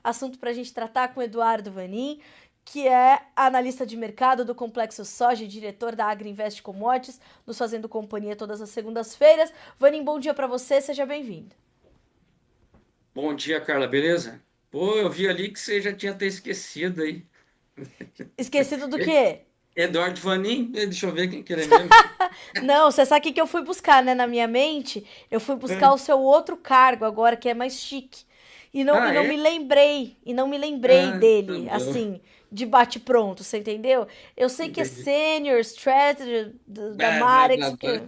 assunto para a gente tratar com o Eduardo Vanin, que é analista de mercado do Complexo Soja e diretor da Agriinvest Commodities, nos fazendo companhia todas as segundas-feiras. Vanin, bom dia para você, seja bem-vindo. Bom dia, Carla, beleza? Pô, eu vi ali que você já tinha até esquecido aí. Esquecido do quê? Eduardo Vanin, deixa eu ver quem que ele é mesmo. Não, você sabe o que eu fui buscar, né, na minha mente? Eu fui buscar o Ah, seu outro cargo agora, que é mais chique. E não é? me lembrei Ah, tá dele, bom. assim, de bate-pronto, você entendeu? Eu sei que é Entendi. Senior Strategy da Blá, blá, Marex, blá, que blá.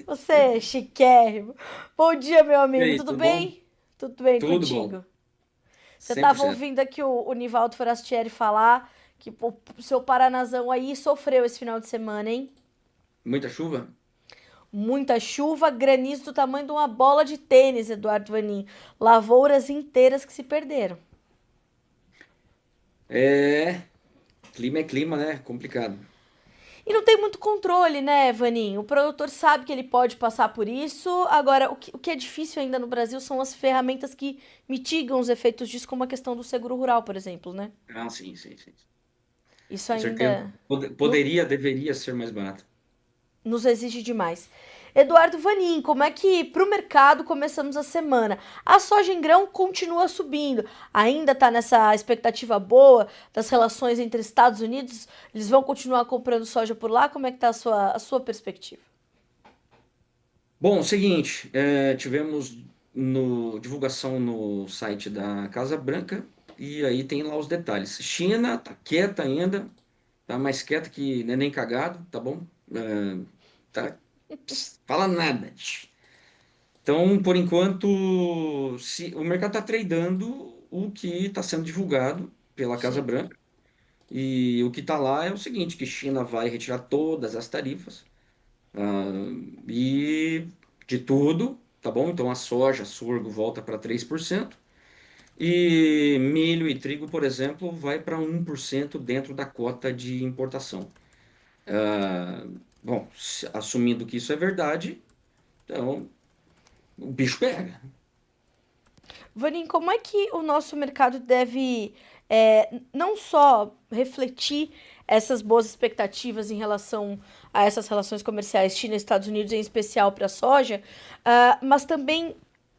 você é chiquérrimo. Bom dia, meu E amigo, aí, tudo tudo bom? bem? Tudo bem Tudo bom, contigo? Você tava 100%. ouvindo aqui o Nivaldo Forastieri falar que pô, o seu Paranazão aí sofreu esse final de semana, hein? Muita chuva? Muita chuva, granizo do tamanho de uma bola de tênis, Eduardo Vanin. Lavouras inteiras que se perderam. É, clima é clima, né? Complicado. E não tem muito controle, né, Vanin? O produtor sabe que ele pode passar por isso. Agora, o que é difícil ainda no Brasil são as ferramentas que mitigam os efeitos disso, como a questão do seguro rural, por exemplo, né? Ah, sim, sim, sim. Isso Com certeza. ainda Poderia, deveria ser mais barato. nos exige demais. Eduardo Vanin, como é que para o mercado começamos a semana? A soja em grão continua subindo, ainda está nessa expectativa boa das relações entre Estados Unidos, eles vão continuar comprando soja por lá? Como é que está a sua perspectiva? Bom, seguinte, tivemos divulgação no site da Casa Branca e aí tem lá os detalhes. China tá quieta ainda, tá mais quieta que neném cagado, tá bom? Tá, fala nada. Então, por enquanto, o mercado está tradando o que está sendo divulgado pela Casa Sim. Branca e o que está lá é o seguinte, que China vai retirar todas as tarifas e de tudo, tá bom? Então a soja, sorgo volta para 3% e milho e trigo, por exemplo, vai para 1% dentro da cota de importação. Ah, bom, assumindo que isso é verdade, então o bicho pega. Vanin, como é que o nosso mercado deve não só refletir essas boas expectativas em relação a essas relações comerciais China e Estados Unidos, em especial para a soja, mas também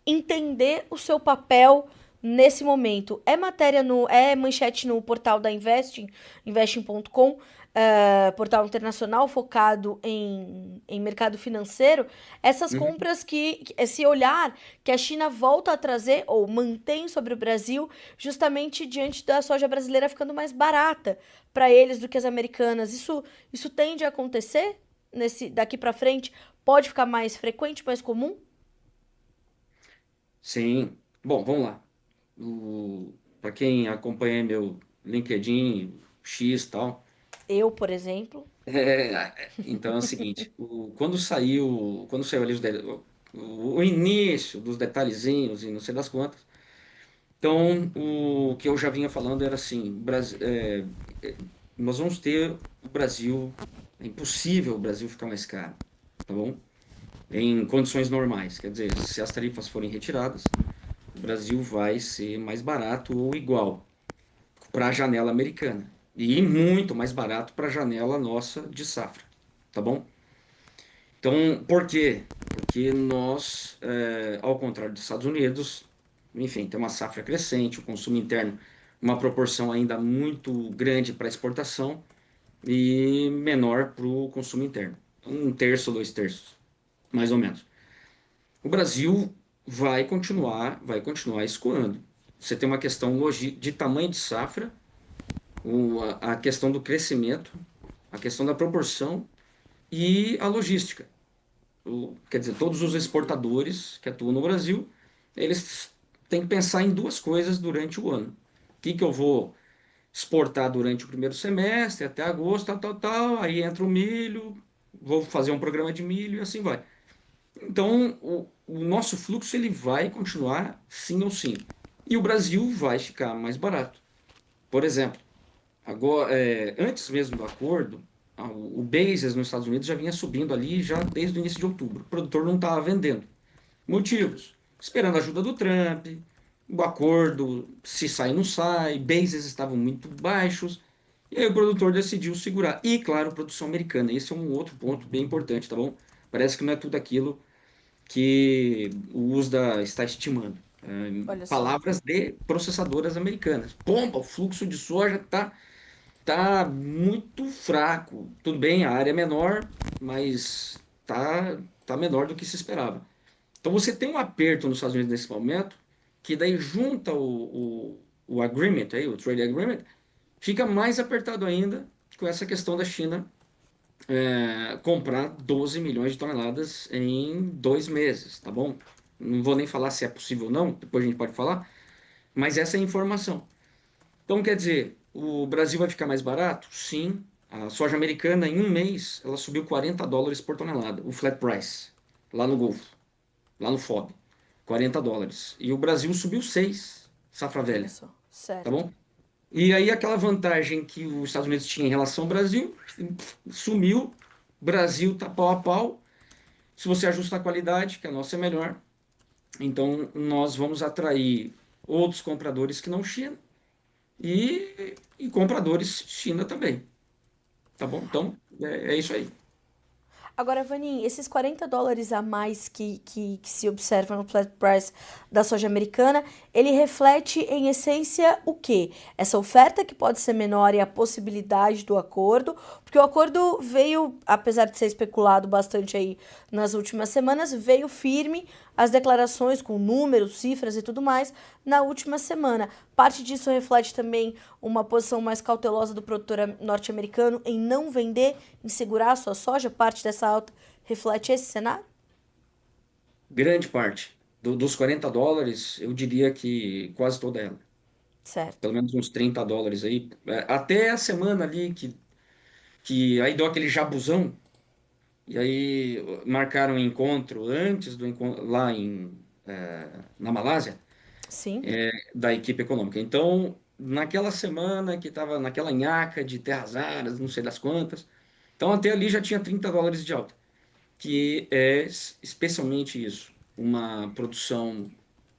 entender o seu papel nesse momento? É manchete no portal da investing.com, portal internacional focado em mercado financeiro, essas Uhum. compras esse olhar que a China volta a trazer ou mantém sobre o Brasil, justamente diante da soja brasileira ficando mais barata para eles do que as americanas. Isso tende a acontecer daqui para frente? Pode ficar mais frequente, mais comum? Sim. Bom, vamos lá. Para quem acompanha meu LinkedIn, X e tal, então é o seguinte, quando saiu ali o início dos detalhezinhos e não sei das quantas, então o que eu já vinha falando era assim, nós vamos ter o Brasil, é impossível o Brasil ficar mais caro, tá bom? Em condições normais, quer dizer, se as tarifas forem retiradas, o Brasil vai ser mais barato ou igual para a janela americana. E muito mais barato para a janela nossa de safra. Tá bom? Então, por quê? Porque nós, ao contrário dos Estados Unidos, enfim, tem uma safra crescente, o consumo interno, uma proporção ainda muito grande para exportação e menor para o consumo interno. Um terço, dois terços, mais ou menos. O Brasil vai continuar escoando. Você tem uma questão de tamanho de safra, a questão do crescimento, a questão da proporção e a logística. Quer dizer, todos os exportadores que atuam no Brasil, eles têm que pensar em duas coisas durante o ano. O que que eu vou exportar durante o primeiro semestre, até agosto, tal, tal, tal, aí entra o milho, vou fazer um programa de milho e assim vai. Então, o nosso fluxo ele vai continuar sim ou sim. E o Brasil vai ficar mais barato. Por exemplo, agora, antes mesmo do acordo, o basis nos Estados Unidos já vinha subindo ali já desde o início de outubro. O produtor não estava vendendo. Motivos: esperando a ajuda do Trump, o acordo, se sai ou não sai, bases estavam muito baixos, e aí o produtor decidiu segurar. E, claro, produção americana, esse é um outro ponto bem importante, tá bom? Parece que não é tudo aquilo que o USDA está estimando. Olha só. Palavras de processadoras americanas. Pomba, o fluxo de soja tá muito fraco. Tudo bem, a área é menor, mas tá menor do que se esperava. Então você tem um aperto nos Estados Unidos nesse momento, que daí junta o agreement, aí, o trade agreement, fica mais apertado ainda com essa questão da China comprar 12 milhões de toneladas em 2 meses, tá bom? Não vou nem falar se é possível ou não, depois a gente pode falar, mas essa é a informação. Então, quer dizer, o Brasil vai ficar mais barato? Sim. A soja americana, em um mês, ela subiu US$ 40 por tonelada, o flat price, lá no Golfo, lá no FOB. US$ 40. E o Brasil subiu 6, safra Olha velha, só. tá Certo. bom? E aí aquela vantagem que os Estados Unidos tinham em relação ao Brasil, sumiu, Brasil tá pau a pau. Se você ajusta a qualidade, que a nossa é melhor, então nós vamos atrair outros compradores que não China e compradores China também, tá bom? Então, é isso aí. Agora, Vanin, esses US$ 40 a mais que se observa no flat price da soja americana, ele reflete, em essência, o quê? Essa oferta que pode ser menor e a possibilidade do acordo, porque o acordo veio, apesar de ser especulado bastante aí nas últimas semanas, veio firme as declarações com números, cifras e tudo mais na última semana. Parte disso reflete também uma posição mais cautelosa do produtor norte-americano em não vender, em segurar a sua soja. Parte dessa alta reflete esse cenário? Grande parte dos US$ 40, eu diria que quase toda ela. Certo. Pelo menos uns US$ 30 aí. Até a semana ali que aí deu aquele jabuzão. E aí marcaram um encontro antes do encontro lá na Malásia, Sim. da equipe econômica. Então, naquela semana que estava naquela nhaca de terras raras, não sei das quantas, então até ali já tinha US$ 30 de alta, que é especialmente isso, uma produção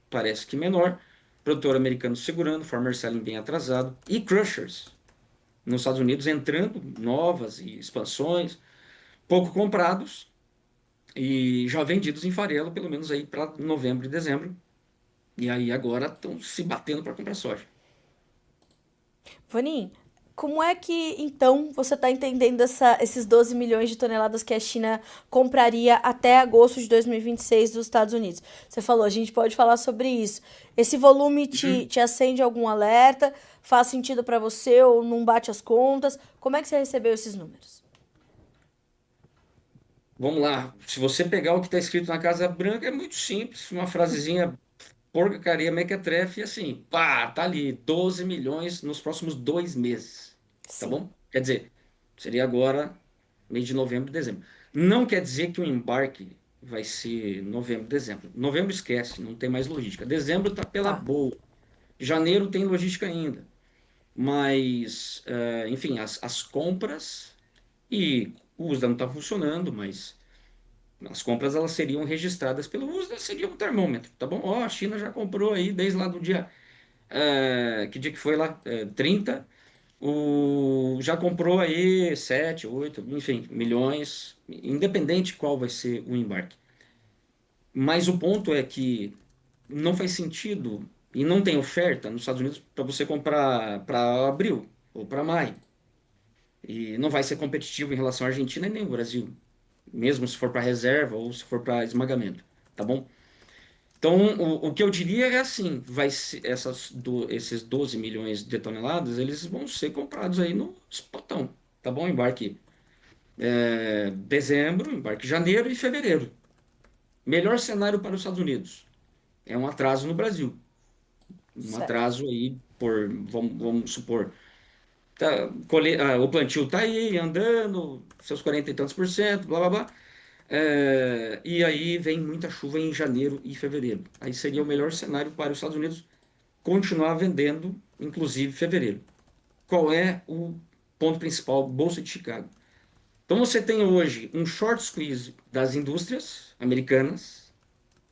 parece que menor, produtor americano segurando, farmer selling bem atrasado, e crushers nos Estados Unidos entrando, novas e expansões, pouco comprados, e já vendidos em farelo, pelo menos aí para novembro e dezembro. E aí agora estão se batendo para comprar soja. Vanin, como é que então você está entendendo esses 12 milhões de toneladas que a China compraria até agosto de 2026 dos Estados Unidos? Você falou, a gente pode falar sobre isso. Esse volume Uhum. te acende algum alerta? Faz sentido para você ou não bate as contas? Como é que você recebeu esses números? Vamos lá. Se você pegar o que está escrito na Casa Branca, é muito simples. Uma frasezinha porcaria mequetrefe, assim, pá, tá ali, 12 milhões nos próximos 2 meses. Tá Sim, bom? Quer dizer, seria agora, mês de novembro e dezembro. Não quer dizer que o embarque vai ser novembro, dezembro. Novembro esquece, não tem mais logística. Dezembro tá pela tá. boa. Janeiro tem logística ainda. Mas, enfim, as compras e o USDA não está funcionando, mas as compras elas seriam registradas pelo USDA, seria um termômetro, tá bom? Ó, a China já comprou aí desde lá do dia, que dia que foi lá? 30, já comprou aí 7, 8, enfim, milhões, independente qual vai ser o embarque. Mas o ponto é que não faz sentido e não tem oferta nos Estados Unidos para você comprar para abril ou para maio. E não vai ser competitivo em relação à Argentina e nem o Brasil, mesmo se for para reserva ou se for para esmagamento, tá bom? Então, o que eu diria é assim, esses 12 milhões de toneladas, eles vão ser comprados aí no spotão, tá bom? Embarque dezembro, embarque janeiro e fevereiro. Melhor cenário para os Estados Unidos é um atraso no Brasil. Um Certo. atraso aí vamos supor, o plantio está aí andando, seus 40 e tantos por cento, blá blá blá. E aí vem muita chuva em janeiro e fevereiro. Aí seria o melhor cenário para os Estados Unidos continuar vendendo, inclusive fevereiro. Qual é o ponto principal? Bolsa de Chicago. Então você tem hoje um short squeeze das indústrias americanas.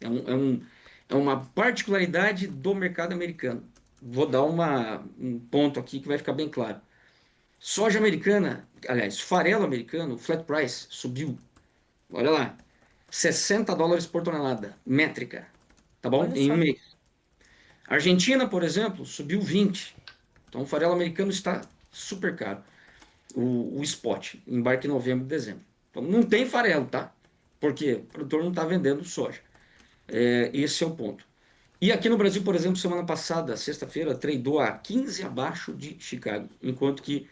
É um, é um, É uma particularidade do mercado americano. Vou dar um ponto aqui que vai ficar bem claro. Soja americana, aliás, farelo americano, flat price, subiu. Olha lá, US$ 60 por tonelada, métrica, tá bom? Olha Em um só. mês. A Argentina, por exemplo, subiu 20. Então, o farelo americano está super caro. O spot, embarque em novembro e dezembro. Então, não tem farelo, tá? Porque o produtor não está vendendo soja. Esse é o ponto. E aqui no Brasil, por exemplo, semana passada, sexta-feira, tradou a 15 abaixo de Chicago, enquanto que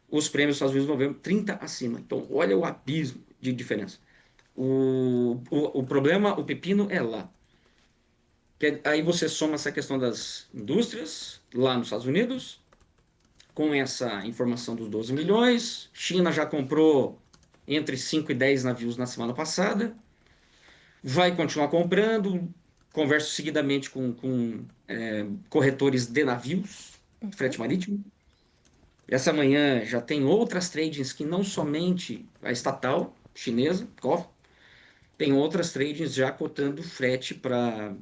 os prêmios dos Estados Unidos de novembro, 30 acima. Então, olha o abismo de diferença. O problema, o pepino é lá. Aí você soma essa questão das indústrias lá nos Estados Unidos, com essa informação dos 12 milhões. China já comprou entre 5 e 10 navios na semana passada. Vai continuar comprando. Converso seguidamente com corretores de navios, frete marítimo. Essa manhã já tem outras tradings que não somente a estatal chinesa, COF, tem outras tradings já cotando frete para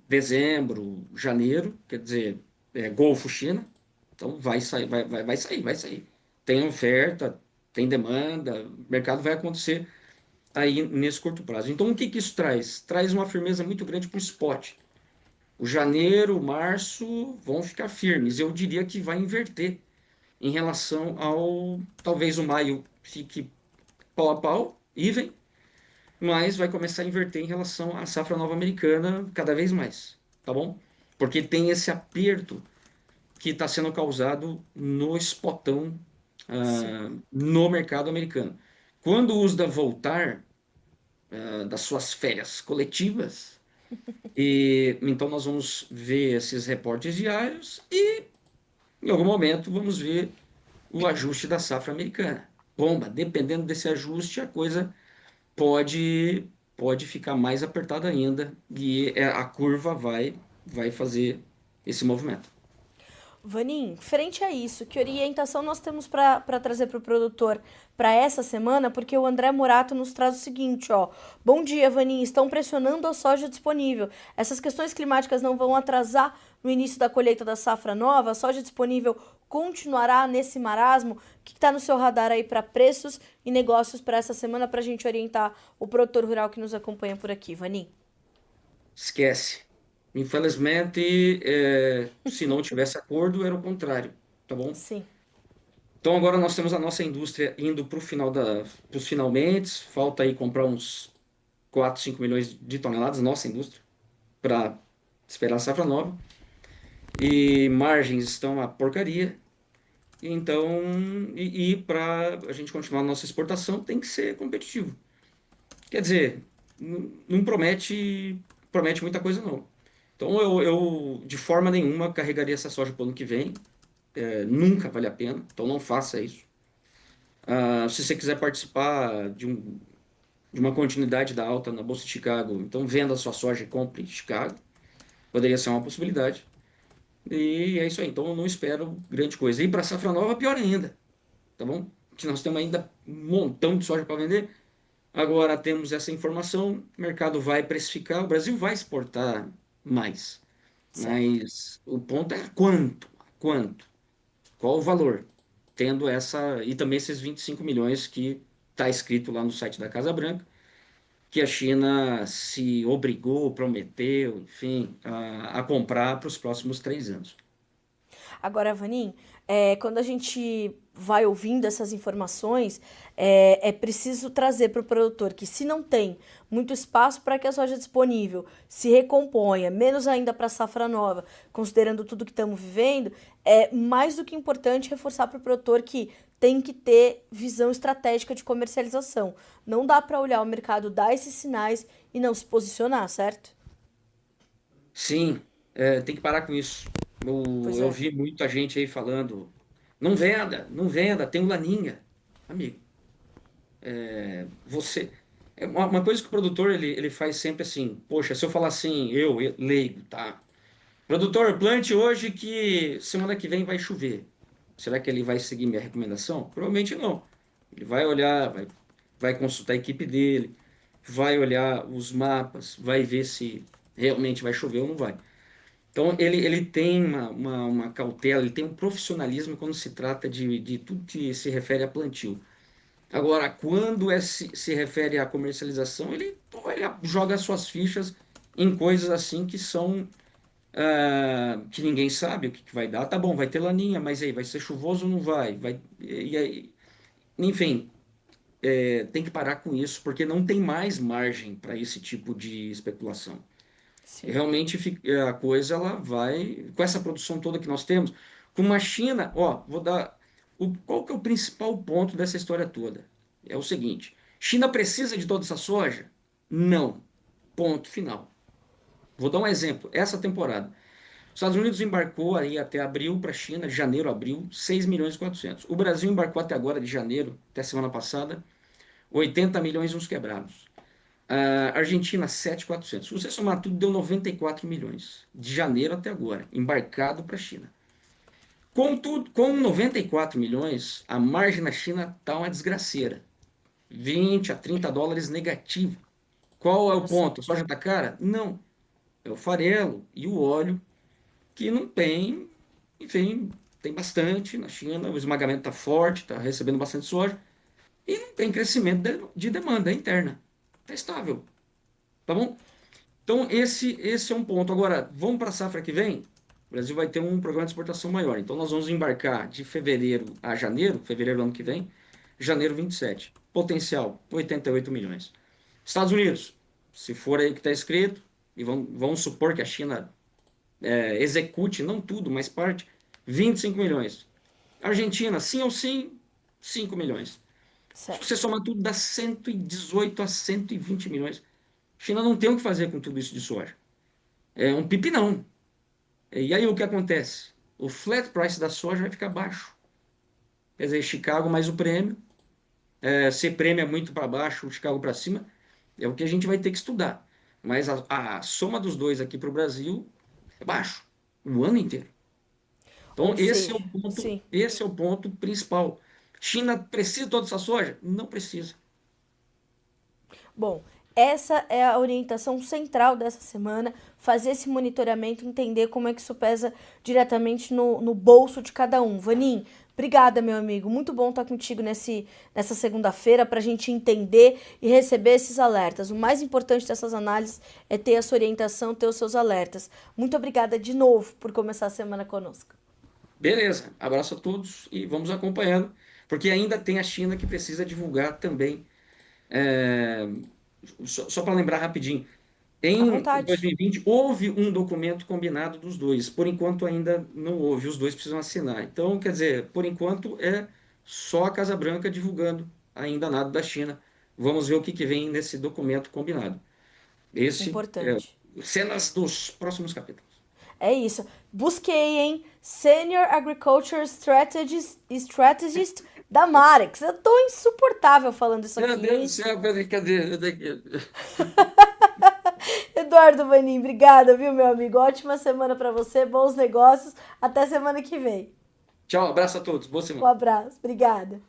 dezembro, janeiro, quer dizer, Golfo China. Então vai sair, vai sair, vai sair. Tem oferta, tem demanda, o mercado vai acontecer aí nesse curto prazo. Então o que que isso traz? Traz uma firmeza muito grande para o spot. O janeiro, março vão ficar firmes. Eu diria que vai inverter em relação ao. Talvez o maio fique pau a pau, even, mas vai começar a inverter em relação à safra nova americana cada vez mais, tá bom? Porque tem esse aperto que está sendo causado no spotão, Sim. no mercado americano. Quando o USDA voltar das suas férias coletivas, então nós vamos ver esses reportes diários e em algum momento vamos ver o ajuste da safra americana. Bomba, dependendo desse ajuste, a coisa pode pode ficar mais apertada ainda e a curva vai fazer esse movimento. Vanim, frente a isso, que orientação nós temos para trazer para o produtor para essa semana? Porque o André Morato nos traz o seguinte, ó. Bom dia, Vanim. Estão pressionando a soja disponível. Essas questões climáticas não vão atrasar no início da colheita da safra nova? A soja disponível continuará nesse marasmo? O que está no seu radar aí para preços e negócios para essa semana para a gente orientar o produtor rural que nos acompanha por aqui, Vanim? Esquece. Infelizmente, se não tivesse acordo, era o contrário, tá bom? Sim, Então agora nós temos a nossa indústria indo para os finalmente, falta aí comprar uns 4, 5 milhões de toneladas, nossa indústria, para esperar a safra nova. E margens estão a porcaria. Então, para a gente continuar a nossa exportação, tem que ser competitivo. Quer dizer, não promete muita coisa não. Então eu de forma nenhuma carregaria essa soja para o ano que vem. Nunca vale a pena. Então não faça isso. Se você quiser participar de uma continuidade da alta na Bolsa de Chicago, então venda a sua soja e compre em Chicago. Poderia ser uma possibilidade. E é isso aí. Então eu não espero grande coisa. E para safra nova, pior ainda. Tá bom? Que nós temos ainda um montão de soja para vender. Agora temos essa informação, o mercado vai precificar, o Brasil vai exportar mais. certo. Mas o ponto é quanto? Quanto? Qual o valor? Tendo essa, e também esses 25 milhões que está escrito lá no site da Casa Branca, que a China se obrigou, prometeu, enfim, a comprar para os próximos 3 anos. Agora, Vanim, quando a gente vai ouvindo essas informações, é preciso trazer para o produtor que, se não tem muito espaço para que a soja disponível se recomponha, menos ainda para a safra nova, considerando tudo que estamos vivendo, é mais do que importante reforçar para o produtor que tem que ter visão estratégica de comercialização. Não dá para olhar o mercado, dar esses sinais e não se posicionar, certo? Sim, tem que parar com isso. Pois Eu é. vi muita gente aí falando, não venda, não venda, tem um laninha. Amigo, você. É uma coisa que o produtor ele faz sempre assim, poxa, se eu falar assim, eu leigo, tá? Produtor, plante hoje que semana que vem vai chover. Será que ele vai seguir minha recomendação? Provavelmente não. Ele vai olhar, vai consultar a equipe dele, vai olhar os mapas, vai ver se realmente vai chover ou não vai. Então, ele tem uma cautela, ele tem um profissionalismo quando se trata de tudo que se refere a plantio. Agora, quando se refere à comercialização, ele joga suas fichas em coisas assim que são que ninguém sabe o que vai dar. Tá bom, vai ter laninha, mas aí vai ser chuvoso ou não vai? Aí, enfim, tem que parar com isso, porque não tem mais margem para esse tipo de especulação. Sim. Realmente a coisa ela vai com essa produção toda que nós temos, com uma China, ó, vou dar qual que é o principal ponto dessa história toda? É o seguinte: China precisa de toda essa soja? Não. Ponto final. Vou dar um exemplo. Essa temporada, os Estados Unidos embarcou aí até abril para a China, de janeiro a abril, 6 milhões e 400. O Brasil embarcou até agora, de janeiro até semana passada, 80 milhões uns quebrados. A Argentina, 7.400. Se você somar tudo, deu 94 milhões. De janeiro até agora, embarcado para a China. Contudo, com 94 milhões, a margem na China está uma desgraceira. 20 a 30 dólares negativo. Qual é o Nossa. ponto? A soja está cara? Não. É o farelo e o óleo que não tem, enfim, tem bastante na China, o esmagamento está forte, está recebendo bastante soja, e não tem crescimento de demanda interna. Está estável, tá bom? Então, esse é um ponto. Agora, vamos para a safra que vem? O Brasil vai ter um programa de exportação maior. Então, nós vamos embarcar de fevereiro a janeiro, fevereiro do ano que vem, janeiro 27. Potencial, 88 milhões. Estados Unidos, se for aí o que está escrito, e vamos supor que a China execute, não tudo, mas parte, 25 milhões. Argentina, sim ou sim, 5 milhões. Se você Certo. somar tudo, dá 118 a 120 milhões. A China não tem o que fazer com tudo isso de soja. É um pipinão. E aí o que acontece? O flat price da soja vai ficar baixo. Quer dizer, Chicago mais o prêmio. Se prêmio é muito para baixo, o Chicago para cima, é o que a gente vai ter que estudar. Mas a soma dos dois aqui para o Brasil é baixo. O ano inteiro. Então, Ou seja, sim. esse é o ponto principal. China precisa de toda essa soja? Não precisa. Bom, essa é a orientação central dessa semana, fazer esse monitoramento, entender como é que isso pesa diretamente no bolso de cada um. Vanim, obrigada, meu amigo. Muito bom estar contigo nessa segunda-feira para a gente entender e receber esses alertas. O mais importante dessas análises é ter essa orientação, ter os seus alertas. Muito obrigada de novo por começar a semana conosco. Beleza, abraço a todos e vamos acompanhando, porque ainda tem a China que precisa divulgar também. é, só para lembrar rapidinho, À em vontade. 2020 houve um documento combinado dos dois, por enquanto ainda não houve, os dois precisam assinar. Então, quer dizer, por enquanto é só a Casa Branca divulgando, ainda nada da China. Vamos ver o que vem nesse documento combinado. Esse é Importante. cenas dos próximos capítulos. É isso. Busquei, hein? Senior Agriculture Strategist da Marex. Eu tô insuportável falando isso Meu aqui, Deus do hein? céu, cadê? Eduardo Vanim, obrigada, viu, meu amigo? Ótima semana pra você, bons negócios. Até semana que vem. Tchau, abraço a todos, boa Um semana. abraço, obrigada.